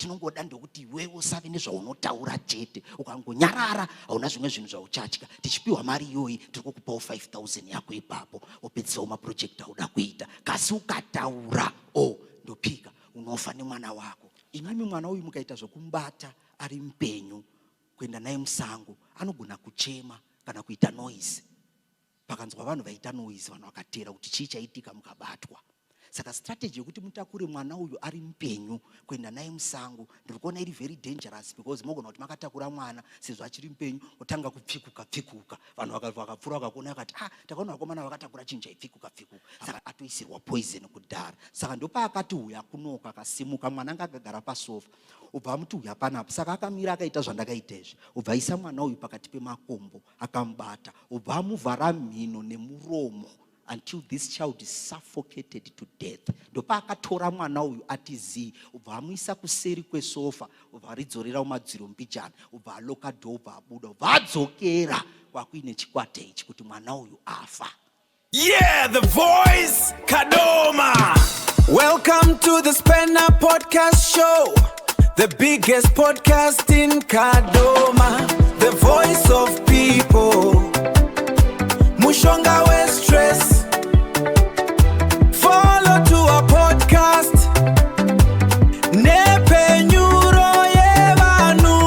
Chatinongoda ndekuti iwewe usave nezvaunotaura chete. Ukangonyarara hauna zvimwe zvinhu zvauchatya. Tichipiwa mari iyoyi tiri kukupawo 5,000 yako ipapo. Wopedzawo maproject auda kuita. Kasi ukataura, ndopika unofa nemwana wako. Imimi mwana uyu mukaita zvokumubata ari mupenyu kuenda naye musango, anogona kuchema kana kuita noise. Pakanzwa vanhu vaita noise, vanhu vakatera kuti chii chaitika mukabatwa. Saka strategy yokuti mutakure mwana uyu ari mupenyu kuenda naye musango ndiri kuona iri very dangerous, because mogona kuti makatakura mwana sezvo achiri mupenyu otanga kupfikuka. Vanhu vakapfura vakakuona vakati takaona vakomana vakatakura chinhu chaipfikuka. Saka atoisirwa poison kudhara. Saka ndopaakati uya kunoka akasimuka, mwana anga akagara pasofa. Ubva amuti uya panapo. Saka akamira akaita zvandakaita izvi. Ubva aisa mwana uyu pakati pemakombo akamubata. Ubva amuvhara mhino nemuromo until this child is suffocated to death. Ndopa akatora mwana uyu atizi. Ubva amuisa kuseri kwesofa. Ubva aridzorera mumadziro mbijana. Ubva aloka dhoo, ubva abuda. Ubva adzokera kwakuine chikwata ichi kuti mwana uyu afa. Yeah, the voice, Kadoma. Welcome to the Spanner Podcast Show, the biggest podcast in Kadoma, the voice of people. Mushonga we stress. Follow to our podcast. Nepe nyuro yevanu.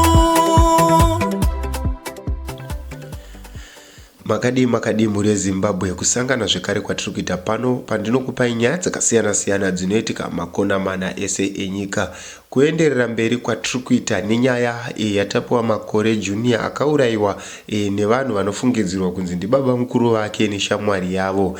Makadi muri Zimbabwe kusangana zvekare kwatiri kuita pano pandinokupai nyaya dzakasiyana-siyana dzinoitika makona mana ese enyika. Kuenderera mberi kwatiri kuita nenyaya yatapiwa makore junior akaurayiwa nevanhu vanofungidzirwa kunzi ndibaba mukuru vake neshamwari yavo.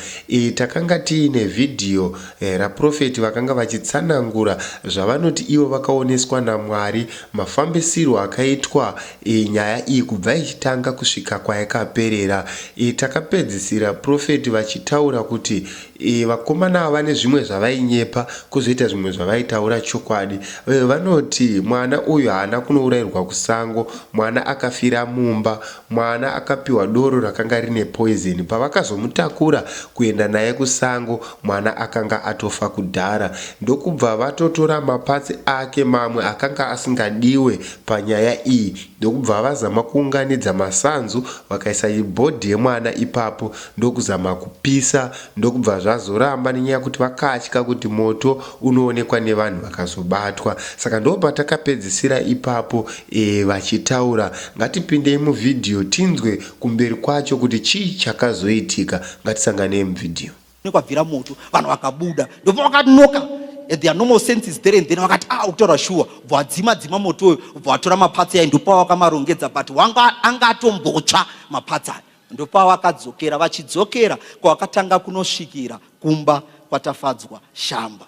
Takanga tiine vhidhiyo raprofeti vakanga vachitsanangura zvavanoti ivo vakaoneswa naMwari, mafambisirwo akaitwa nyaya iyi kubva ichitanga kusvika kwayakaperera. Takapedzisira profeti vachitaura kuti vakomana ava nezvimwe zvavainyepa, kuzoita zvimwe zvavaitaura chokwadi. Vanoti mwana uyu haana kunourayirwa kusango, mwana akafira mumba, mwana akapiwa doro rakanga rine poison. Pavakazomutakura kuenda naye kusango, mwana akanga atofa kudhara. Ndokubva vatotora mapatsi ake mamwe akanga asingadiwe panyaya iyi. Ndokubva vazama kuunganidza masanzu vakaisa bhodhi yemwana ipapo, ndokuzama kupisa. Ndokubva zvazoramba nenyaya kuti vakatya kuti moto unoonekwa nevanhu vakazobatwa. Saka ndopa takapedzisira ipapo vachitaura. Ngatipindei muvhidhiyo tinzwe kumberi kwacho kuti chii chakazoitika. Ngatisanganei muvhidhiyo. Kwabvira moto, vanhu vakabuda, ndopa vakanoka. Their normal senses there and then vakati ukutaura shuwa. Vadzima moto uyu, vatora mapatsi aya, ndopa vakamarongedza, but anga atombotsva mapatsi aya. Ndopa vakadzokera, vachidzokera kwavakatanga kunosvikira kumba kwatafadzwa shamba,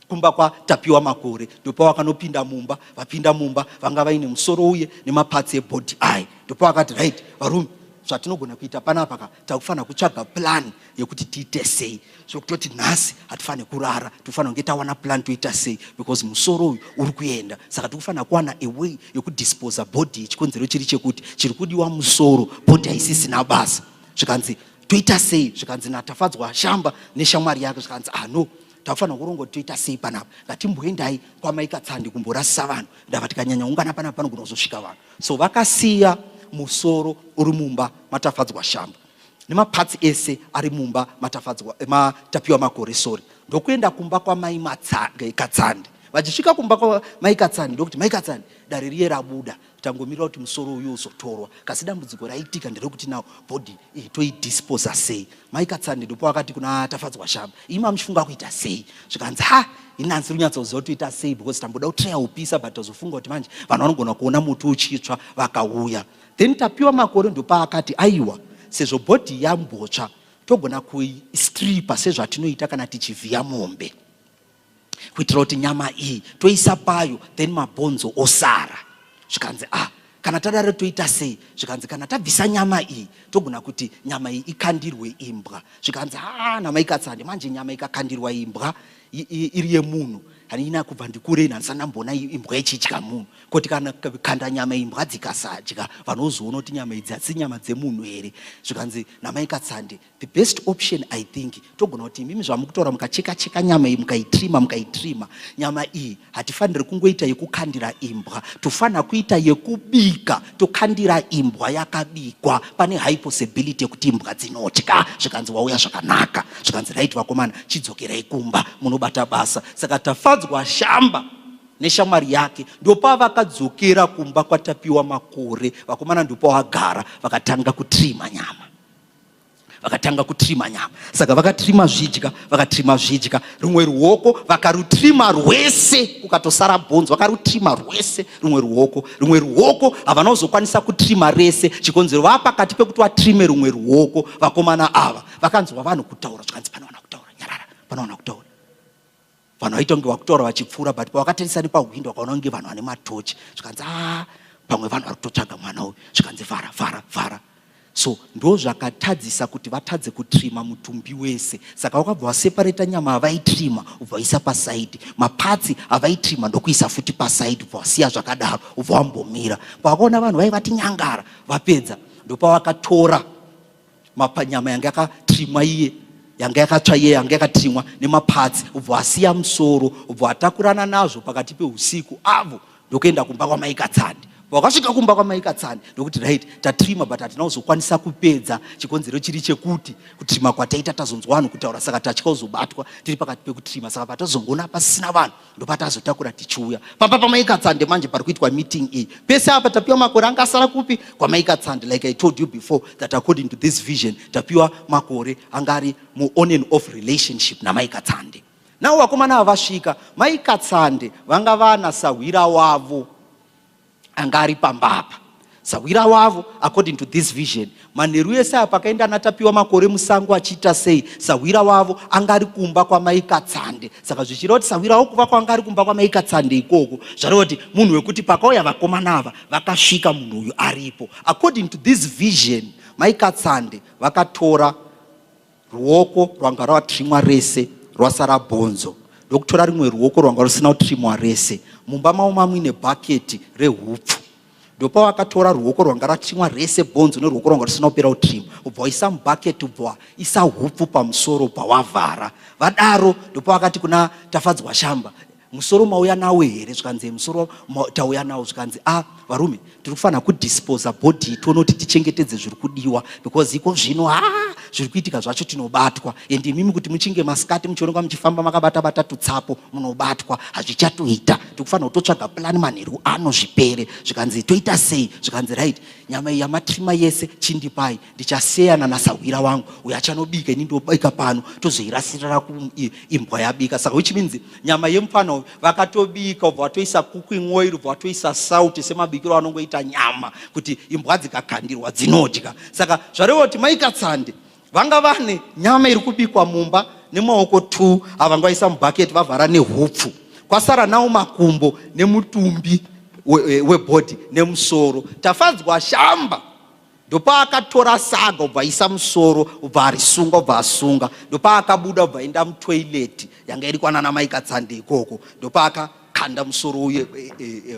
kumba kwatapiwa makore. Ndopa vakanopinda mumba, vapinda mumba vanga vaine musoro uye nemapatsi ebhodhi aya. Ndopa vakati right, varume, zvatinogona kuita panapa takufanira kutsvaga plan yekuti tiite sei. Zvokutoti nhasi hatifaniri kurara, tofanira kunge tawana plan toita sei, because musoro uyu uri kuenda. Saka tokufanira kuwana a way yekudisposa bhodhi. Chikonzero chiri chekuti chiri kudiwa musoro, bhodhi haisisina basa. Zvikanzi toita sei, zvikanzi natafadzwa shamba neshamwari yake, zvikanzi no, takufanira kurongo toita sei panapa. Ngatimboendai kwamaikatsandi kumborasisa vanhu, ndava tikanyanya ungana panapa panogona kuzosvika vanhu. So vakasiya musoro uri mumba matafadzwa shamba nemapatsi ese ari mumba matapiwa makore. Ndokuenda kumba kwamai Katsandi. Vachisvika kumba kwamai Katsandi ndokuti mai Katsandi, dare riye rabuda, tangomirira kuti musoro uyu uzotorwa. Kasi dambudziko raitika nderekuti nawo bhodhi toidisposa sei. Mai Katsandi ndipo vakati kuna tafadzwa shamba, ima muchifunga kuita sei. Zvikanzi inanzi runyatsoziva toita sei, because tamboda kutraya upisa, but tazofunga kuti manje vanhu vanogona kuona muti uchitsva vakauya. Then tapiwa makore ndopa akati aiwa, sezvo bhodhi yambotsva togona kuistripa sezvatinoita kana tichivhiya mombe, kuitira kuti nyama iyi toisa payo, then mabhonzo osara. Zvikanzi kana tadaro toita sei. Zvikanzi kana tabvisa nyama iyi togona kuti nyama iyi ikandirwe imbwa. Zvikanzi namai Katsandi, manje nyama ikakandirwa imbwa iri yemunhu hanina kubva ndikure ina ndisana mbona imbwa ichidya munhu. Kuti kana kanda nyama imbwa dzikasadya vanozoona kuti nyama idzi hadzisi nyama dzemunhu here. Zvikanzi namaikatsande, the best option I think togona kuti imimi zvamukutaura mukacheka nyama iyi mukaitrima. Nyama iyi hatifaniri kungoita yekukandira imbwa, tofanira kuita yekubika tokandira imbwa yakabikwa. Pane high possibility yekuti imbwa dzinotya. Zvikanzi wauya zvakanaka. Zvikanzi right vakomana, chidzokerai kumba munobata basa. Saka tafadzwa shamba neshamwari yake ndopa vakadzokera kumba kwatapiwa makore. Vakomana ndopa vagara vakatanga kutrima nyama. Saka vakatrima zvidya rumwe ruoko vakarutrima rwese kukatosara bhonzo. Vakarutrima rwese rumwe ruoko havana kuzokwanisa kutrima rese. Chikonzero vapakati pekuti vatrime rumwe ruoko. Vakomana ava vakanzwa vanhu kutaura. Zvikanzi panowana kutaura, nyarara, panowana kutaura. Vanhu vaita kunge vakutaura vachipfuura, but pavakatarisa nepahwindo vakaona kunge vanhu vane matochi. Zvikanzi pamwe vanhu vari kutotsvaga mwana uyu. Zvikanzi vhara. So ndo zvakatadzisa kuti vatadze kutrima mutumbi wese. Saka vakabva vaseparata nyama avaitrima ubva vaisa pasaidi, mapatsi avaitrima ndokuisa futi pasaidi ubva vasiya zvakadaro ubva vambomira. Pavakaona vanhu vaivati nyangara vapedza, ndopavakatora nyama yanga yakatrimwa iye, yanga yakatsva iye, yanga yakatrimwa nemapatsi ubva vasiya musoro ubva vatakurana nazvo pakati peusiku avo ndokuenda kumba kwamaikatsande. Vakasvika kumba kwamaikatsande ndokuti right, tatrima but hatina kuzokwanisa kupedza. Chikonzero chiri chekuti kutrima kwataita tazonzwa vanhu kutaura, saka tatya kuzobatwa tiri pakati pekutrima. Saka patazongoona pasina vanhu ndopatazotakura tichiuya pamba pamaikatsande. Manje pari kuitwa meeting iyi pese apa Tapiwa makore angasara kupi? Kwamaikatsande. Like I told you before that according to this vision Tapiwa makore angari mu on and off relationship namaikatsande. Nao vakomana avasvika maikatsande vanga vana sahwira wavo angari pambapa. Sahwira wavo according to this vision, manheru ese apa akaenda natapiwa makore musango achiita sei, sahwira wavo angari kumba kwamaikatsande. Saka zvichireva kuti sahwira wavo kuva kwangari kumba kwamaikatsande ikoko zvareva kuti munhu wekuti pakauya vakomana ava vakasvika munhu uyu aripo. According to this vision maikatsande vakatora ruoko rwanga rwatrimwa rese rwasara bhonzo ndokutora rimwe ruoko rwanga rusina kutrimwa rese. Mumba mavo mamwine bhaketi rehupfu ndopa vakatora ruoko rwanga ratrimwa rese bhonzo neruoko rwanga rusina kupera kutrimwa ubva vaisa mubhaketi ubva isa hupfu pamusoro ubva wavhara. Vadaro ndopa vakati kuna tafadzwa shamba, musoro mauya nawo here? Zvikanzi musoro tauya nawo. Zvikanzi varume tiri kufanira kudisposa bhodhi tione kuti tichengetedze zviri kudiwa, because iko zvino zviri kuitika zvacho tinobatwa, ende imimi kuti muchinge masikati muchionekwa muchifamba makabata tutsapo munobatwa, hazvichatoita. Tiri kufanira kutotsvaga plani manheru ano zvipere. Zvikanzi toita sei? Zvikanzi right, nyama iyi yamatrima yese chindipai, ndichaseyana nasahwira wangu uyo achanobika, ini ndobika pano tozoirasirira kuimbwa yabika. Saka which means nyama yemufana vakatobika ubva vatoisa cooking oil ubva vatoisa sauti semabikiro anongoita nyama kuti imbwa dzikakandirwa dzinodya. Saka zvareva kuti maikatsande vanga vane nyama iri kubikwa mumba nemaoko 2 avanga vaisa mubhaketi vavhara nehupfu, kwasara nawo makumbo nemutumbi webhodhi nemusoro. Tafadzwa shamba ndopa akatora saga ubva aisa musoro ubva arisunga ubva asunga, ndopa akabuda ubva aenda mutoileti yanga iri kwana namaikatsande ikoko, ndopa akakanda musoro uye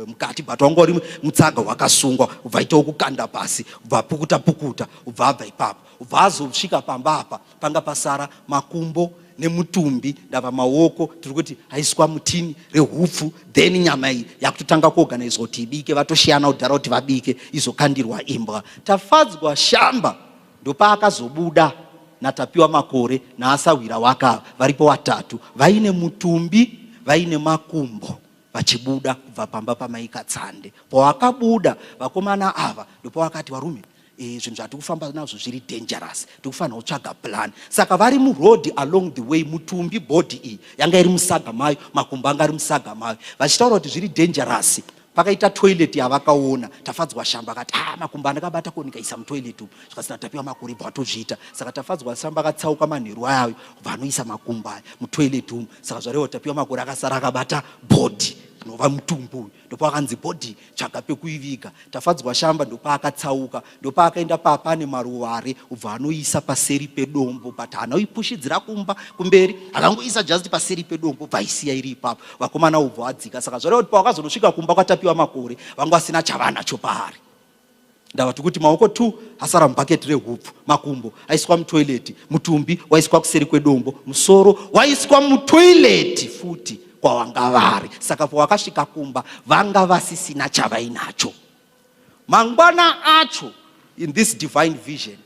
mukati, but wanga uri mutsaga wakasungwa ubva aitawo kukanda pasi ubva pukuta ubva abva ipapo ubva azosvika pamba apa panga pasara makumbo nemutumbi ndava maoko. Tiri kuti haiswa mutini rehupfu, then nyama iyi yakutotanga kuorganizwa kuti ibike, vatoshiyana kudhara kuti vabike izokandirwa imbwa. Tafadzwa shamba ndopa akazobuda natapiwa makore naasahwira waka varipo vatatu vaine mutumbi vaine makumbo vachibuda kubva pamba pamaikatsande. Pavakabuda vakomana ava ndopa vakati varume, zvinhu zvatiri kufamba nazvo zviri dangerous, tiri kufanira kutsvaga plan. Saka vari muroad along the way, mutumbi bhodhi iyi yanga iri musaga mayo, makumbo anga ari musaga mayo, vachitaura kuti zviri dangerous. Pakaita toilet yavakaona, tafadzwa shamba akati makumbo andakabata ko ndikaisa mutoilet umu. Zvikasina Tapiwa makore ibva atozviita. Saka tafadzwa shamba akatsauka manheru ayo vanoisa makumbo aya mutoilet umu. Saka zvareva Tapiwa makore akasara akabata bhodhi nova mutumbu. Ndopakanzi bhodhi tsvaga pekuiviga. Tafadzwa shamba ndopaakatsauka. Ndopaakaenda papane maruware ubva anoisa paseri pedombo, but anoipushidzira kumberi, akangoisa just paseri pedombo vaisiya iri ipapo. Vakomana ubva vadzika. Saka zvoreva kuti pavakazonosvika kumba kwatapiwa makore, vanga vasina chavanacho paari. Ndavati kuti maoko 2 asara mubhaketi rehupfu, makumbo aiswa mutoileti, mutumbi waiswa kuseri kwedombo, musoro waiswa mutoileti futi kwavanga vari. Saka pavakasvika kumba vanga vasisina chavainacho. Mangwana acho, in this divine vision,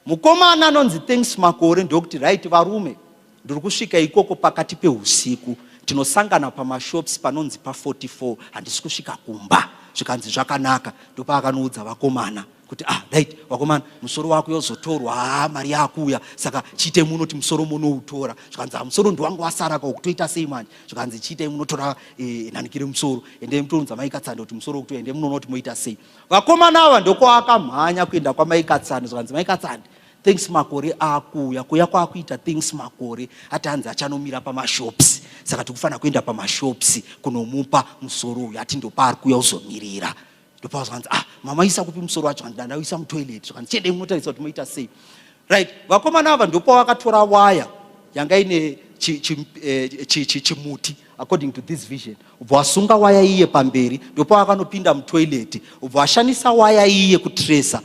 mukomana anonzi Thanks Makore ndokuti right varume, ndiri kusvika ikoko pakati peusiku, tinosangana pamashops panonzi pa44, handisi kusvika kumba. Zvikanzi zvakanaka. Ndopaakanoudza vakomana kuti right vakomana, musoro wako yozotorwa, mari yakuya, saka chiite muno kuti musoro munoutora. Zvikanzi musoro ndiwangu wasara kutoita sei manje. Zvikanzi chiite munotora nanikire musoro, ende mutonudza maikatsando kuti musoro kutoenda, ende munoona kuti moita sei. Vakomana ava ndokwakamhanya kuenda kwamaikatsando. Zvikanzi maikatsando, Thanks Makore akuya, kuya kwakuita Thanks Makore ati hanzi achanomira pamashops, saka tikufana kuenda pamashops kunomupa musoro uyu, ati ndopari kuya uzomirira. Ndopazvanzi mama isa kupi musoro wacho, ndandauisa mutoilet. Zvakanzi chede munotarisa kuti moita sei. Right, vakomana ava ndopavakatora waya yanga ine chimuti according to this vision. Ubva wasunga waya iye pamberi, ndopavakanopinda mutoileti. Ubva washandisa waya iye kutresa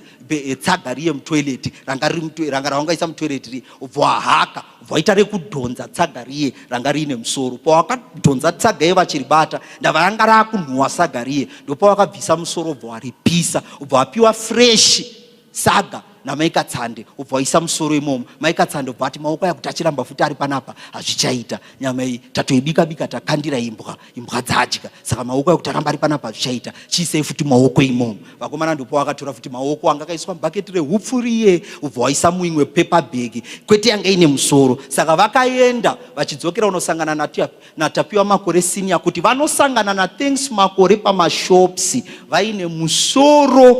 tsaga riye mutoileti, ranga ravangaisa mutoileti riye. Ubva wahaka, ubva waita rekudhonza tsaga riye ranga riine musoro. Pawakadhonza tsaga iye vachiribata, ndava ranga rakunhuhwa saga riye, ndopavakabvisa musoro ubva waripisa. Ubva wapiwa fresh saga namaikatsande, ubva waisa musoro imomo. Maikatsande ubva ati maoko aya kuti achiramba futi ari panapa hazvichaita, nyama iyi tatoibika takandira imbwa dzadya, saka maoko aya kuti aramba ari panapa hazvichaita, chiisei futi maoko imomo. Vakomana ndipo vakatora futi maoko anga akaiswa mubhaketi rehupfu riye, ubva waisa muimwe pepa bhegi, kwete yanga ine musoro. Saka vakaenda vachidzokera unosangana naTapiwa makore senior kuti vanosangana naThanks Makore pamashops vaine musoro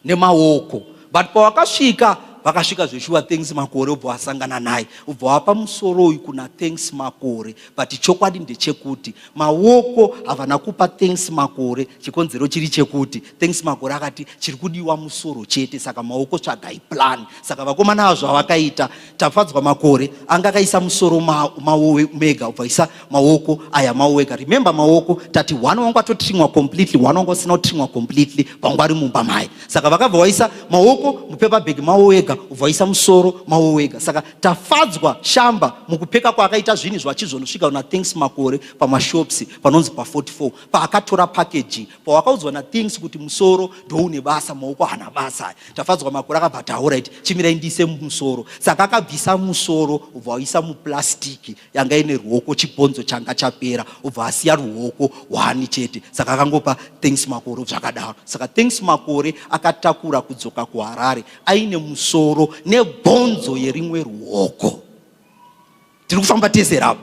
nemaoko. But pavakasvika vakasvika zveshuwa Thanks Makore, ubva wasangana naye, ubva wapa musoro uyu kuna Thanks Makore. But chokwadi ndechekuti maoko havana kupa Thanks Makore, chikonzero chiri chekuti Thanks Makore akati chiri kudiwa musoro chete, saka maoko tsvagai plan. Saka vakomana ava zvavakaita, Tafadzwa Makore anga akaisa musoro mawo mega, ubva isa maoko aya mawo ega. Remember maoko tati one wangu atotrimwa completely, one wangu asina kutrimwa completely pangu ari mumba mai. Saka vakabva vaisa maoko mupepa bhegi mawo ega, ubva waisa musoro mawo wega. Saka Tafadzwa shamba mukupeka kwaakaita zvinhu zvachizonosvika na Thanks Makore pamashops panonzi pa44, paakatora package, pawakaudzwa naThanks kuti musoro ndoune basa, maoko hana basa. Tafadzwa Makore akabva alright, chimirai ndiise musoro. Saka akabvisa musoro ubva waisa muplastiki yanga ine ruoko chibhonzo changa chapera, ubva asiya ruoko 1 chete. Saka akangopa Thanks Makore zvakadaro. Saka Thanks Makore akatakura kudzoka kuHarare aine musoro nebhonzo yerimwe ruoko. Tiri kufamba tese rapo.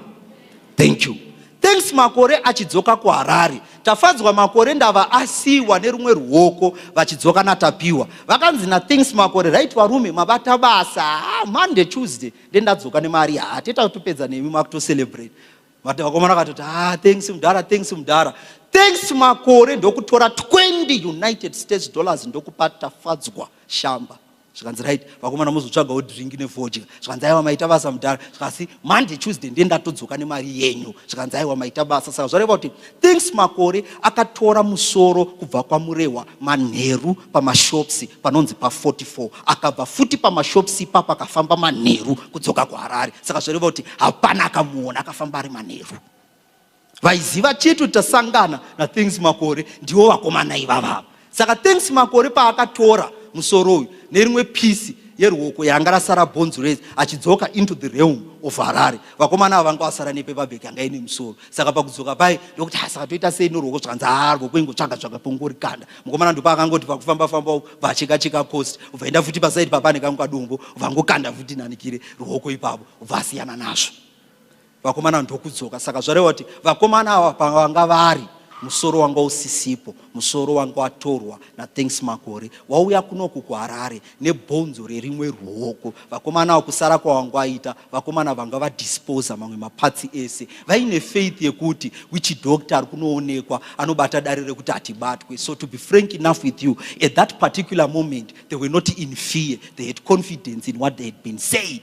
Thank you. Thanks Makore achidzoka kuHarare, Tafadzwa Makore ndava asiwa nerumwe ruoko vachidzoka naTapiwa. Vakanzi naThanks Makore, right varume mabata basa, Monday Tuesday ndendadzoka nemari, teta kutopedza nemi makutocelebrate. Vakomana vakatoti thanks mudhara, thanks mudhara. Thanks Makore ndokutora 20 United States dollars ndokupa Tafadzwa shamba. Zvikanzi right vakomana muzotsvagawo drink nevodya. Zvikanzi aiwa maita basa mudhara. Zvikasi Monday Tuesday ndendatodzoka nemari yenyu. Zvikanzi aiwa maita basa. Saka zvareva kuti Thanks Makore akatora musoro kubva kwamurehwa manheru pamashops panonzi pa44, akabva futi pamashops ipapo akafamba manheru kudzoka kuHarare. Saka zvareva kuti hapana akamuona akafamba ari manheru. Vaiziva chitu tasangana naThanks Makore ndiwo vakomana ivava. Saka Thanks Makore paakatora musoro uyu nerimwe pisi yeruoko yanga rasara bhonzo rese achidzoka into the realm of Harare, vakomana ava vanga vasara nepepa bhegi yanga ine musoro. Saka pakudzoka pai ndokuti saka toita sei noruoko, zvikanzi ruoko ingotsvaga pongorikanda. Mukomana ndipo akangoti pakufamba vacheka post, ubvaenda futi pasaidi papane kangu kadumbu, vangokanda futi nanikire ruoko ipapo, ubva asiyana nazvo. Vakomana ndokudzoka. Saka zvareva kuti vakomana ava pavanga vari musoro wanga usisipo, musoro wanga watorwa naThanks makore, wauya kunoku kuHarare nebhonzo rerimwe ruoko. Vakomana wakusara kwavanga vaita, vakomana vanga vadisposa mamwe mapatsi ese, vaine faith yekuti which doctor ari kunoonekwa anobata dare rekuti hatibatwe. So to be frank enough with you, at that particular moment they were not in fear, they had confidence in what they had been said.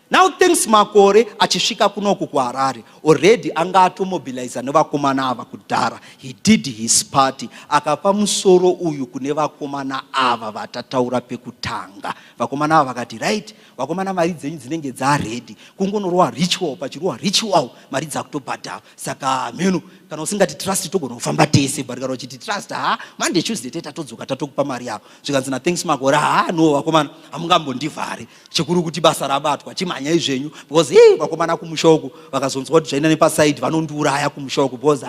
Now Thanks makore achisvika kunoku kuHarare, already anga atomobilize nevakomana ava kudhara. He did his party, akapa musoro uyu kune vakomana ava vatataura pekutanga. Vakomana ava vakati, right, vakomana mari dzenyu dzinenge dzaready, kungonorwa ritual pachirwa ritual mari dzakutobhadhara. Saka mhenu kana usingati trust togonofamba tese, but kana uchiti trust, Monday Tuesday teta todzoka tatokupa mari yako. Zvikanzi naThanks makore, no vakomana hamungambondivhare, chikuru kuti basa rabatwa chimhanya izvenyu, because vakomana kumushoku vakazonzwa kuti zvaina nepasaidi vanondiuraya kumushoku, because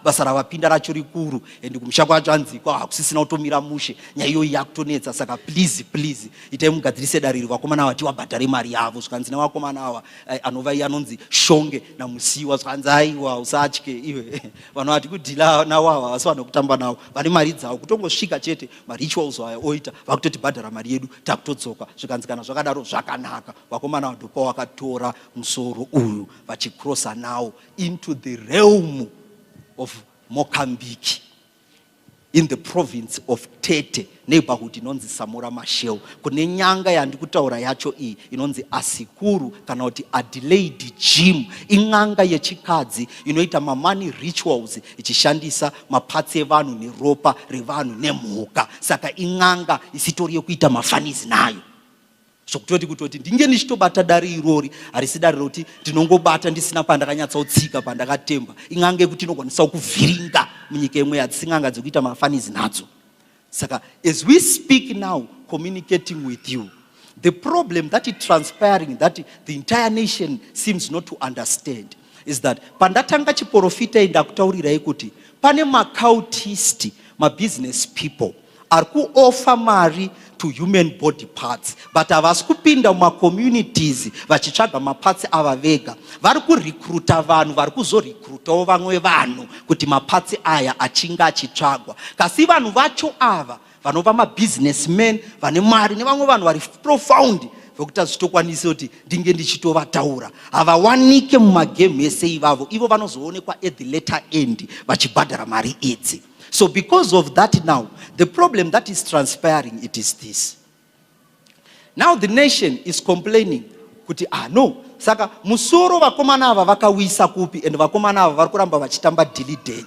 basa ravapinda racho rikuru and kumusha kwacho hanziko hakusisina kutomira mushe, nyaya iyoyi yakutonetsa. Saka please itai mugadzirise dariro vakomana ava tivabhadhare mari yavo. Zvikanzi nevakomana ava anova iye anonzi Shonge naMusiwa, zvikanzi aiwa usatye iwe vanhu vati kudhila navo vasi vanhu kutamba navo vane mari dzavo, kutongosvika chete marituals aya oita vakutotibhadhara mari yedu takutodzoka. Zvikanzi kana zvakadaro zvakanaka, vakomana vadopa vakatora musoro uyu vachikrosa nawo into the realm of Mozambique in the province of Tete, neighborhood inonzi Samora Machel, kune nyanga yandikutaura yacho iyi inonzi Asikuru kana kuti Adelaide Gym, ing'anga yechikadzi inoita mamani rituals ichishandisa mapatsi evanhu neropa revanhu nemhuka. Saka ing'anga isitori yekuita mafanizi nayo. Kutoti ndinge ndichitobata dare irori, harisi dare roti ndinongobata ndisina pandakanyatsotsika pandakatemba. Ing'anga yekuti inokwanisa kuvhiringa munyika imwe yadzisi ng'anga dzekuita mafanizi nadzo. Saka as we speak now, communicating with you, the problem that is transpiring, that the entire nation seems not to understand, is that pandatanga chiprofita indakutaurirai kuti pane macultist, business people ari kuoffer mari to human body parts, but havasi kupinda mumacommunities vachitsvaga mapatsi ava vega. Vari kurecruita vanhu, vari kuzorecruitawo vamwe vanhu kuti mapatsi aya achinge achitsvagwa. Kasi vanhu vacho ava vanova mabusinessmen vane mari nevamwe vanhu vari profound vokuti hazvitokwanise kuti ndinge ndichitovataura, havawanike mumagame ese ivavo. Ivo vanozoonekwa at the later end vachibhadhara mari idzi. So because of that now, the problem that is transpiring, it is this. Now the nation is complaining kuti no, saka musoro vakomana ava vakawisa kupi, and vakomana ava vari kuramba vachitamba dilly-dally,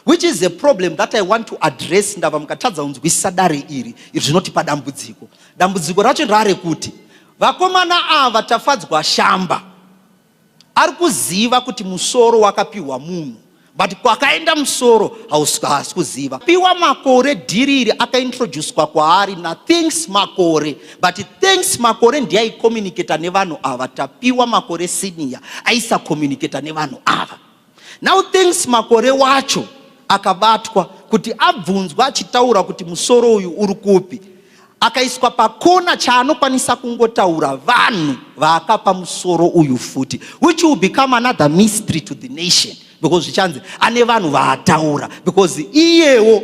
which is a problem that I want to address. Ndava mukatadza kunzwisisa dare iri zvinotipa dambudziko. Dambudziko racho rare kuti vakomana ava tafadzwa shamba ari kuziva kuti musoro wakapiwa munhu, but kwakaenda musoro haasi kuziva. Tapiwa makore dhiriri akaintroducwa kwaari naThanks makore, but Thanks makore ndiye aicommunicata nevanhu ava. Tapiwa makore senior aisakommunicata nevanhu ava. Now Thanks makore wacho akabatwa kuti abvunzwa achitaura kuti musoro uyu uri kupi, akaiswa pakona chaanokwanisa kungotaura vanhu vaakapa musoro uyu futi, which will become another mystery to the nation, because zvichanzi ane vanhu vaataura, because iyewo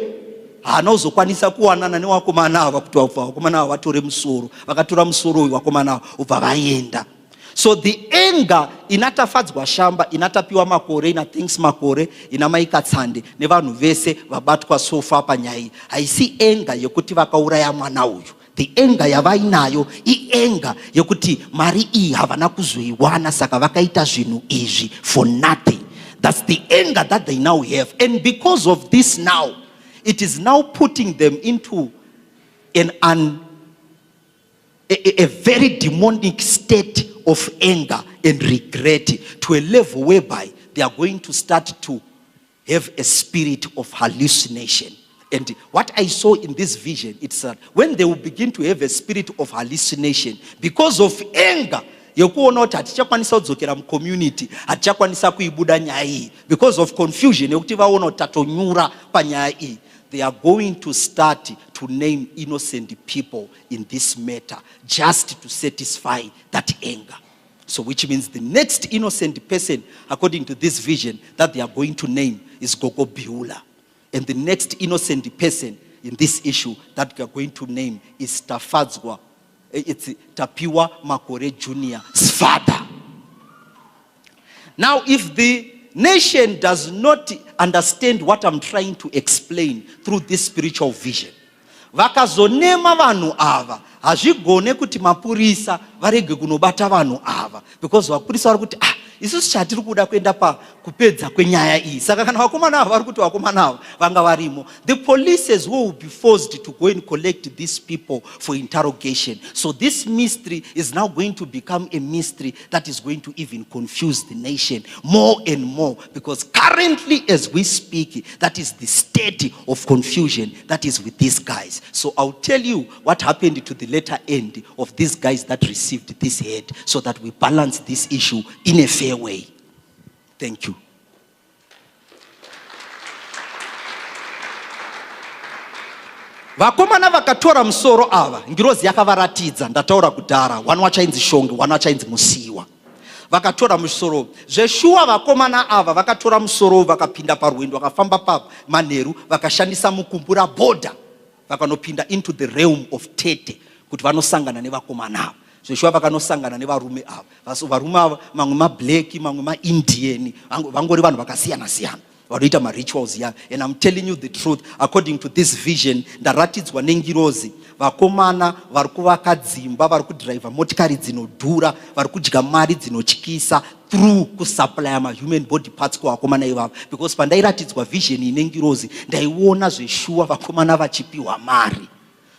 haana kuzokwanisa kuwanana nevakomana ava kuti vakomana ava vatore musoro. Vakatora musoro uyu vakomana ava ubva vaenda. So the anger inatafadzwa shamba, inatapiwa makore, inaThanks makore, inamaikatsande nevanhu vese vabatwa sofa panyaya iyi, haisi anger yekuti vakauraya mwana uyu. The anger yavainayo anger yekuti mari iyi havana kuzoiwana, saka vakaita zvinhu izvi for nothing. That's the anger that they now have. And because of this now, it is now putting them into a very demonic state of anger and regret, to a level whereby they are going to start to have a spirit of hallucination. And what I saw in this vision, it's that when they will begin to have a spirit of hallucination because of anger, yekuona kuti hatichakwanisa kudzokera mucommunity, hatichakwanisa kuibuda nyaya iyi, because of confusion yekuti vaona kuti tatonyura panyaya iyi, they are going to start to name innocent people in this matter just to satisfy that anger. So which means the next innocent person, according to this vision, that they are going to name is Gogo Biula. And the next innocent person in this issue that they are going to name is Tafadzwa. It's Tapiwa Makore Jr.'s father. Now, if the nation does not understand what I'm trying to explain through this spiritual vision, vakazonema vanhu ava hazvigone kuti mapurisa varege kunobata vanhu ava, because vapurisa vari kuti isusu chatiri kuda kuenda pakupedza kwenyaya iyi. Saka kana vakomana ava vari kuti vakomana ava vanga varimo, the police will be forced to go and collect these people for interrogation. So this mystery is now going to become a mystery that is going to even confuse the nation more and more, because currently as we speak, that is the state of confusion that is with these guys. So I'll tell you what happened to the later end of these guys that received this head, so that we balance this issue in a fair way. Thank you. Vakomana vakatora musoro ava, ngirozi yakavaratidza, ndataura kudhara, one wachainzi shonge, one wachainzi musiwa. Vakatora musoro, zveshuwa vakomana ava vakatora musoro vakapinda parwendo, vakafamba pamanheru, vakashandisa mukumbura border, vakanopinda into the realm of Tete kuti vanosangana nevakomana ava. Zveshuwa vakanosangana nevarume ava. Varume ava mamwe mablack, mamwe maIndian, vangori vanhu vakasiyana siyana vanoita marituals ya. And I'm telling you the truth, according to this vision ndaratidzwa nengirozi, vakomana vari kuvaka dzimba, vari kudhiraivha motikari dzinodhura, vari kudya mari dzinotyisa through kusupply human body parts kuvakomana ivavo. Because pandairatidzwa vision inengirozi ndaiona zveshuwa vakomana vachipiwa mari.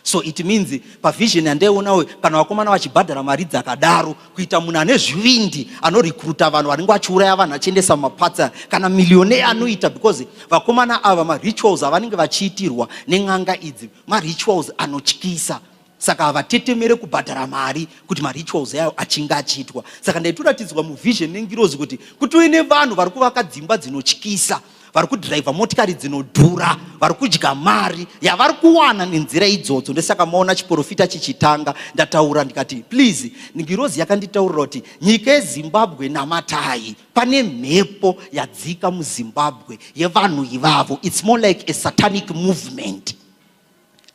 So it means pavision yandaiona kana vakomana vachibhadhara mari dzakadaro kuita munhu ane zvivindi anorekruta vanhu vanenge vachiuraya vanhu achiendesa mumapatsa kana millionaire anoita, because vakomana ava marituals avanenge vachiitirwa nen'anga idzi marituals anotyisa. Saka havatetemere kubhadhara mari kuti marituals yayo achinge achiitwa. Saka ndaitoratidzwa muvision nengirozi kuti uine vanhu vari kuvaka dzimba dzinotyisa, vari kudhiraivha motikari dzinodhura, vari kudya mari yavari kuwana nenzira idzodzo. Ndosaka maona chiprofita chichitanga ndataura ndikati please, ngirozi yakanditaurira kuti nyika yeZimbabwe namatai, pane mhepo yadzika muZimbabwe yevanhu ivavo. It's more like a satanic movement.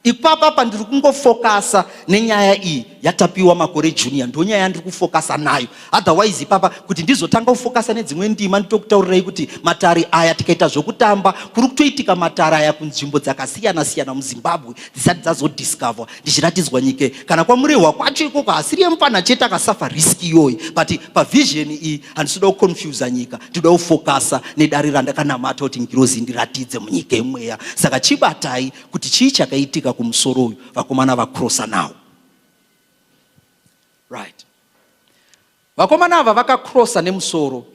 Ipapa pandiri kungofokasa nenyaya iyi yatapiwa Makore Jr. ndonyaya yandiri kufokasa nayo. Otherwise ipapa kuti ndizotanga kufokasa nedzimwe ndima nditokutaurirai kuti matare aya tikaita zvokutamba kuri kutoitika matare aya kunzvimbo dzakasiyana siyana muZimbabwe dzisati dzazodiscover. Ndichiratidzwa nyike kana kwamurehwa kwacho ikoko hasiri yemupana chete akasafa risk iyoyi, but pavision iyi handisida kuconfuse nyika, ndinoda kufokasa nedare randakanamata kuti ngirozi ndiratidze munyika yemweya. Saka chibatai kuti chii chakaitika kumusoro uyu vakomana vakrosa nawo. Right. Vakomana ava vakakrosa nemusoro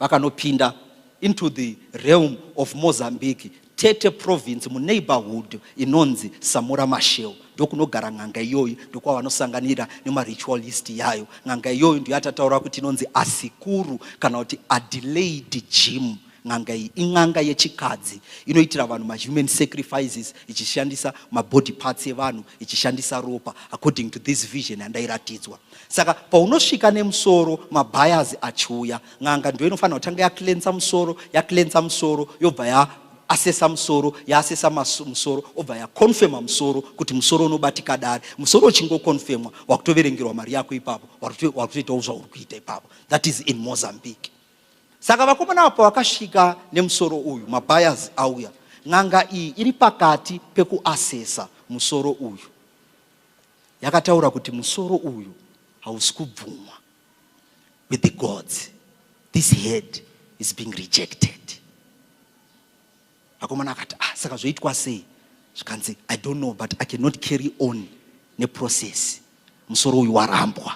vakanopinda into the realm of Mozambique, Tete province, mu neighborhood inonzi Samora Machel. Ndokunogara n'anga iyoyo, ndokwavanosanganira nemaritualist yayo. N'anga iyoyo ndiyo yatataura kuti inonzi Asikuru kana kuti Adelaide Gym. N'anga iyi in'anga yechikadzi inoitira vanhu human sacrifices, ichishandisa body parts evanhu, ichishandisa ropa, according to this vision yandairatidzwa. Saka paunosvika nemusoro mabuyers achiuya, n'anga ndio inofanira kutanga yakilensa musoro yobva asesa musoro, yaasesa musoro obva yakonfirma musoro kuti musoro unobatika dare. Musoro uchingokonfirmwa wakutoverengerwa mari yako ipapo, wakutoitawo zvauri kuita ipapo. That is in Mozambique. Saka vakomana apo vakasvika nemusoro uyu, mabuyers auya, n'anga iyi iri pakati pekuasesa musoro uyu. Yakataura kuti musoro uyu hausi kubvumwa with the gods. This head is being rejected. Vakomana akati saka zvoitwa sei? Zvikanzi I don't know, but I cannot carry on neprocess. Musoro uyu warambwa.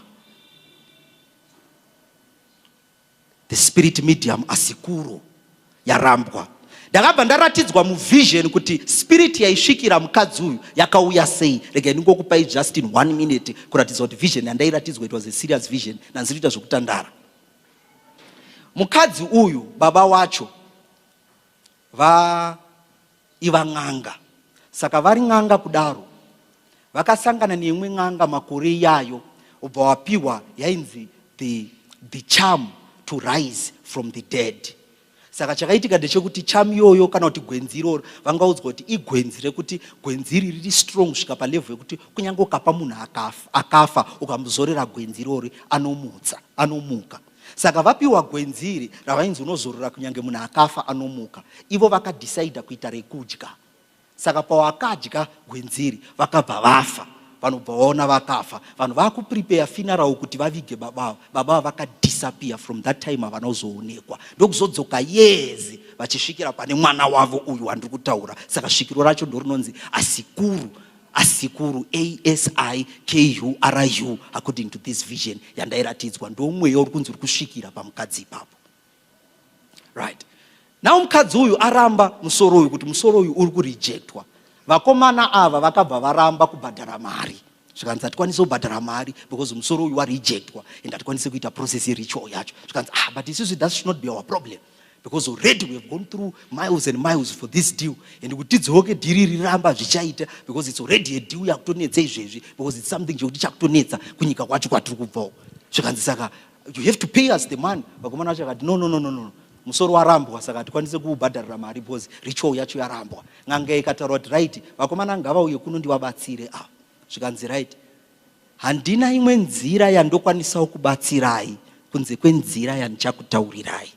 The spirit medium Asikuru yarambwa. Ndakabva ndaratidzwa muvision kuti spirit yaisvikira mukadzi uyu yakauya sei. Rega ndingokupai just in 1 minute kuratidzwa kuti vision yandairatidzwa, it was a serious vision, nanzirita zvokutandara. Mukadzi uyu baba wacho iva n'anga. Saka vari n'anga kudaro vakasangana neimwe n'anga makore yayo obva wapiwa yainzi the charm to rise from the dead. Saka chakaitika ndechekuti charm iyoyo kana kuti gwenzi iroro vangaudzwa kuti igwenzi rekuti gwenzi iri riri strong kusvika palevel yekuti kunyange ukapa munhu akafa ukamuzorera gwenzi irori anomuka. Saka vapiwa gwenzi iri ravainzi unozorora kunyange munhu akafa anomuka. Ivo vakadecida kuita rekudya. Saka pavakadya gwenzi iri vakabva vafa. Vanhu vaona vakafa. Vanhu vakuprepare funeral kuti vavige baba vakadisappear. From that time havana kuzoonekwa. Ndokuzodzoka years vachisvikira pane mwana wavo uyu wandiri kutaura. Saka svikiro racho ndorinonzi asikuru. ASIKURU according to this vision yandairatidzwa ndomweya uri kunzi uri kusvikira pamukadzi ipapo. Right. Now mukadzi uyu aramba musoro uyu kuti musoro uyu uri kurejectwa. Vakomana ava vakabva varamba kubhadhara mari. Zvikanzi hatikwanisi kubhadhara mari because musoro uyu warejectwa and hatikwanisi kuita process ritual yacho. Zvikanzi but that should not be our problem. Because already we have gone through miles and miles for this deal. And we did the deal riramba zvichaita because it's already a deal yakutonedza izvezvi because it's something chekuti chakutonedza kunyika kwacho kwatiri kubvawo. Zvikanzi saka you have to pay us the money. Vakomana vacho vakati no. Musoro warambwa saka hatikwanisi kubhadharira mari because ritual yacho yarambwa. N'anga ikataura kuti right vakomana ngavauye kuno ndivabatsire ava. Zvikanzi right handina imwe nzira yandokwanisawo kubatsirai kunze kwenzira yandichakutaurirai.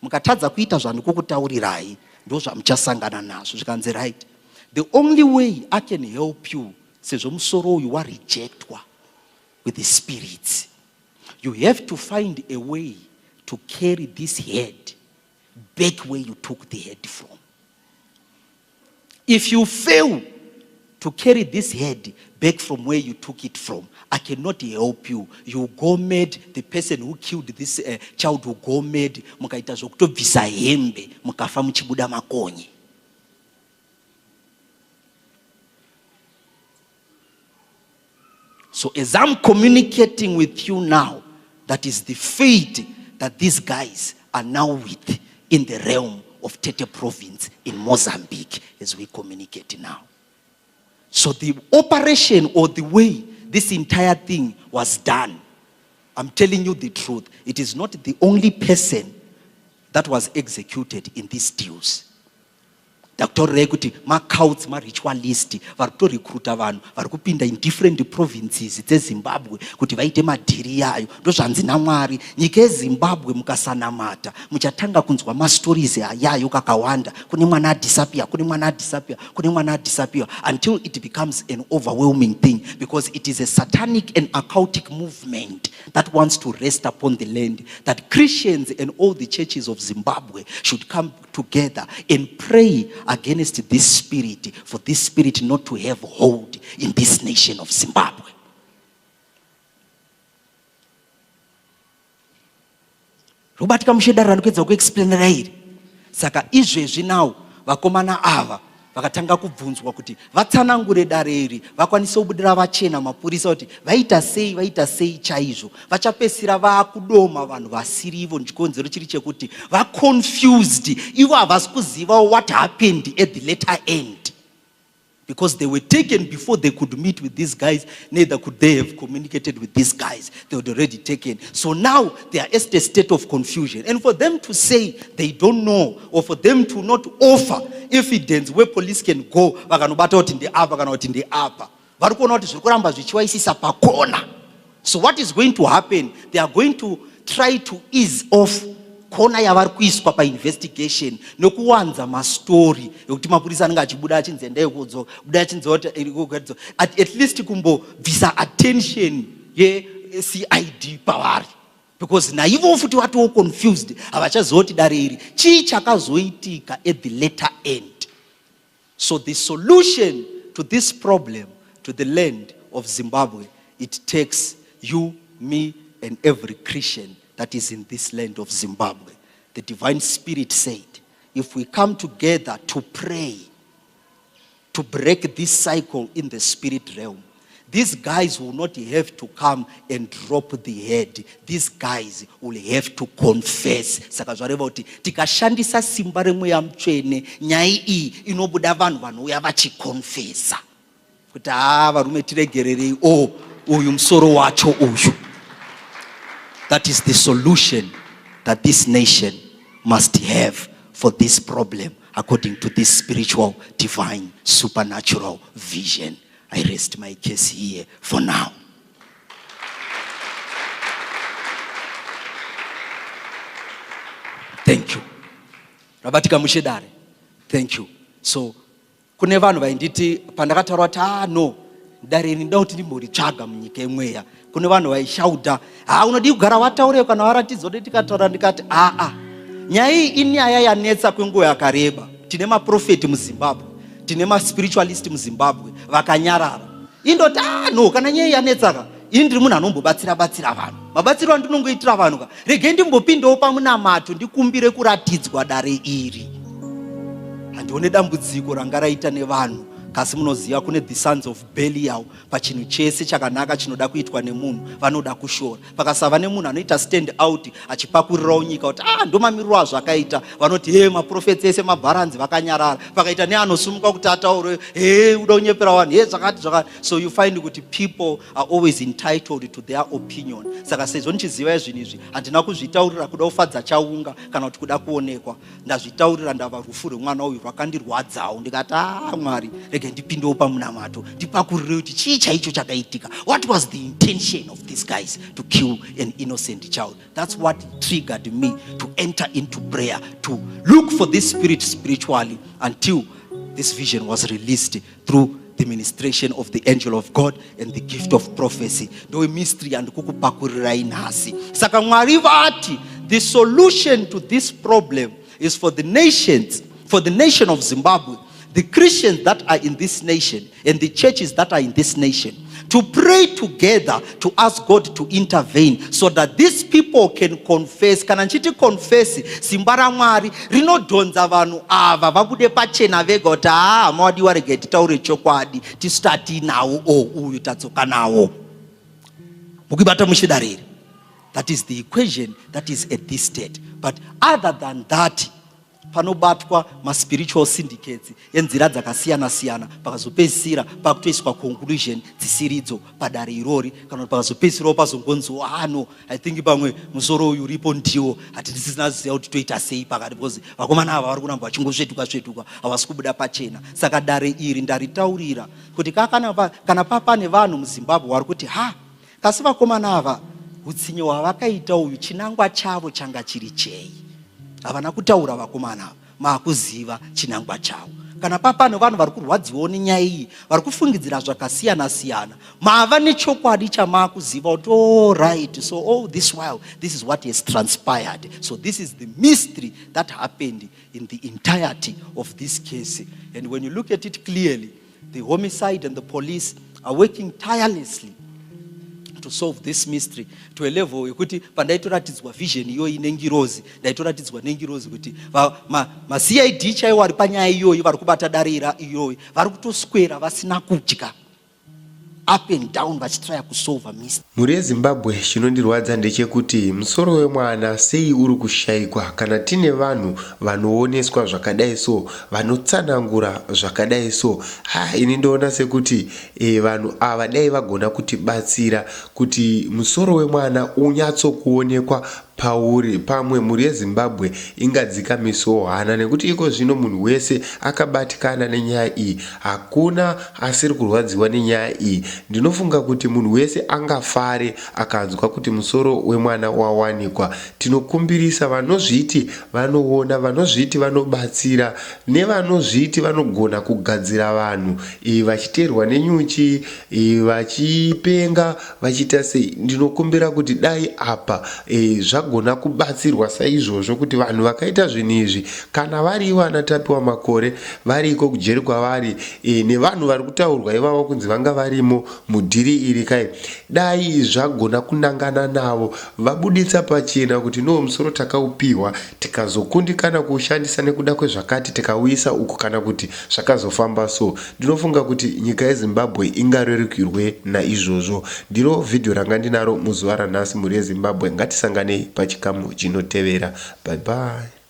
Mukatadza kuita zvandikukutaurirai ndo zvamuchasangana nazvo. Zvikanzi right the only way I can help you sezvo musoro uyu warejectwa with the spirits, you have to find a way to carry this head back where you took the head from. If you fail to carry this head back from where you took it from, I cannot help you. You go mad. The person who killed this child will go mad. Mukaita zvokutobvisa hembe mukafa muchibuda makonye. So as I'm communicating with you now, that is the fate that these guys are now with in the realm of Tete province in Mozambique as we communicate now. So the operation or the way this entire thing was done, I'm telling you the truth, it is not the only person that was executed in these deals. Dr. Rekuti, ma-cults, ma-ritualists, varikutorecruita vanhu, varikupinda in different provinces dzeZimbabwe kuti vaite madhiri yayo. Ndozvanzi naMwari, nyika yeZimbabwe mukasanamata, muchatanga kunzwa ma-stories ayayo kakawanda. Kune mwana adisappear, kune mwana adisappear, kune mwana adisappear, until it becomes an overwhelming thing because it is a satanic and occultic movement that wants to rest upon the land. That Christians and all the churches of Zimbabwe should come together and pray against this spirit, for this spirit not to have hold in this nation of Zimbabwe. Robatika mushedara ndokwedza kuexplainera iri. Saka izvezvi now vakomana ava vakatanga kubvunzwa kuti vatsanangure dare iri vakwanise kubudira vachena mapurisa kuti vaita sei chaizvo. Vachapesira vaakudoma vanhu vasirivo nchikonzero chiri chekuti vaconfused. Ivo havasi kuziva what happened at the later end. Because they were taken before they could meet with these guys, neither could they have communicated with these guys. They were already taken. So now they are at a state of confusion. And for them to say they don't know, or for them to not offer evidence where police can go, vakanobata kuti ndeapa kana kuti ndeapa, vari kuona kuti zviri kuramba zvichivaisisa pakona. So what is going to happen? They are going to try to ease off kona yavari kuiswa painvestigation nokuwanza mastori yokuti mapurisa anenge achibuda achinzi endai kudzo buda achinzi at least kumbobvisa attention yeCID pavari, because naivo futi vatowo confused, havachazoti dare iri chii chakazoitika at the later end. So the solution to this problem, to the land of Zimbabwe, it takes you, me, and every Christian that is in this land of Zimbabwe. The divine spirit said, if we come together to pray, to break this cycle in the spirit realm, these guys will not have to come and drop the head. These guys will have to confess. Saka zvareva kuti tikashandisa simba remweya mutsvene, nyaya iyi inobuda vanhu vanouya vachikonfesa kuti varume tiregererei, uyu musoro wacho uyu. That is the solution that this nation must have for this problem, according to this spiritual, divine, supernatural vision. I rest my case here for now. Thank you. Rabatika mushedare. Thank you. So, kune vanhu vainditi pandakataura kuti no, dare rinda kuti ndimbori-tsvaga munyika yemweya. Kune vanhu vaishauta, unodi kugara wataure kana waratidzwa kuti tikataura, ndikati nyaya iyi inyaya yanetsa kwenguva yakareba. Tine maprofeti muZimbabwe, tine maspiritualist muZimbabwe vakanyarara. Indoti no, kana nyaya yanetsaka indiri munhu anombobatsira vanhu. Mabatsiro andinongoitira vanhu rege ndimbopindawo pamunamato ndikumbire kuratidzwa dare iri. Handione dambudziko ranga raita nevanhu, kasi munoziva kune the sons of Belial pachinhu chese chakanaka chinoda kuitwa nemunhu vanoda kushora. Pakasava nemunhu anoita stand out achipakurirawo nyika kuti ndo mamiriro azvakaita, vanoti maprofeti ese mabharanzi vakanyarara. Pakaita neanosumuka kuti ataure uda kunyepera vanhu zvakati. So you find kuti people are always entitled to their opinion. Saka sezvo ndichiziva zvinhu izvi handina kuzvitaurira kuda kufadza chaunga kana kuti kuda kuonekwa. Ndazvitaurira ndava rufu rwemwana uyu rwakandirwadzawo, ndikati Mwari ndipindewo pamunamato ndipakurire kuti chii chaicho chakaitika. What was the intention of these guys to kill an innocent child? That's what triggered me to enter into prayer, to look for this spirit spiritually, until this vision was released through the ministration of the angel of God and the gift of prophecy. Ndowe mystery and kukupakurirai nhasi. Saka Mwari vati the solution to this problem is for the nations, for the nation of Zimbabwe, the Christians that are in this nation and the churches that are in this nation, to pray together to ask God to intervene so that these people can confess. Kana nchiti confess, simba ra Mwari rinodhonza vanhu ava vabude pachena vega kuti mawadiwa rege titaure chokwadi, tisitati nawo uyu tatsoka nawo. Mukibata mushidariri. That is the equation that is at this state. But other than that, panobatwa ma-spiritual syndicates enzira dzakasiyana-siyana, pakazopedzisira pakutoiswa conclusion dzisiridzo padare irori, kana pakazopedzisirawo pazongonzwa I think pamwe musoro uyu uripo ndiwo, hati ndisina ziya kuti toita sei pakati, because vakomana ava vari kuramba vachingosvetuka havasi kubuda pachena. Saka dare iri ndaritaurira kuti kana papane vanhu muZimbabwe vari kuti kasi vakomana ava utsinye hwavakaita uyu chinangwa chavo changa chiri chei? Havana kutaura vakomana maakuziva chinangwa chavo. Kana papane vanhu vari kurwadziwawo nenyaya iyi, vari kufungidzira zvakasiyana-siyana, mava nechokwadi chamaakuziva kuti right, so all this while this is what has transpired. So this is the mystery that happened in the entirety of this case. And when you look at it clearly, the homicide and the police are working tirelessly to solve this mystery to a level yekuti pandaitoratidzwa vision iyoyi nengirozi, ndaitoratidzwa nengirozi kuti ma-CID chaiwo vari panyaya iyoyi vari kubata dare iyoyi vari kutoswera vasina kudya up and down vachitraya kusolve a mystery. Muri yeZimbabwe chinondirwadza ndechekuti musoro wemwana sei uri kushayikwa kana tine vanhu vanooneswa zvakadai so, vanotsanangura zvakadai so. Ini ndoona sekuti vanhu ava dai vagona kutibatsira kuti musoro wemwana unyatsokuonekwa pauri pamwe muri yeZimbabwe ingadzika miso hana, nekuti iko zvino munhu wese akabatikana nenyaya iyi, hakuna asiri kurwadziwa nenyaya iyi. Ndinofunga kuti munhu wese angafare akanzwa kuti musoro wemwana wawanikwa. Tinokumbirisa vanozviti vanoona, vanozviti vanobatsira, nevanozviti vanogona kugadzira vanhu vachiterwa nenyuchi, vachipenga, vachiita sei. Ndinokumbira kuti dai apa zvagona kubatsirwa saizvozvo kuti vanhu vakaita zvinhu izvi, kana vari vana Tapiwa makore variko kujeri kwavari, nevanhu vari kutaurwa ivavo kunzi vanga varimo mudhiri iri kai, dai zvagona kunangana navo vabuditsa pachena kuti no musoro takaupiwa tikazokundikana kuushandisa nekuda kwezvakati tikauyisa uku kana kuti zvakazofamba so. Ndinofunga kuti nyika yeZimbabwe ingarerukirwe naizvozvo. Ndiro vhidhiyo ranga ndinaro muzuva ranhasi muri yeZimbabwe. Ngatisangane pachikamu chinotevera. Bye bye.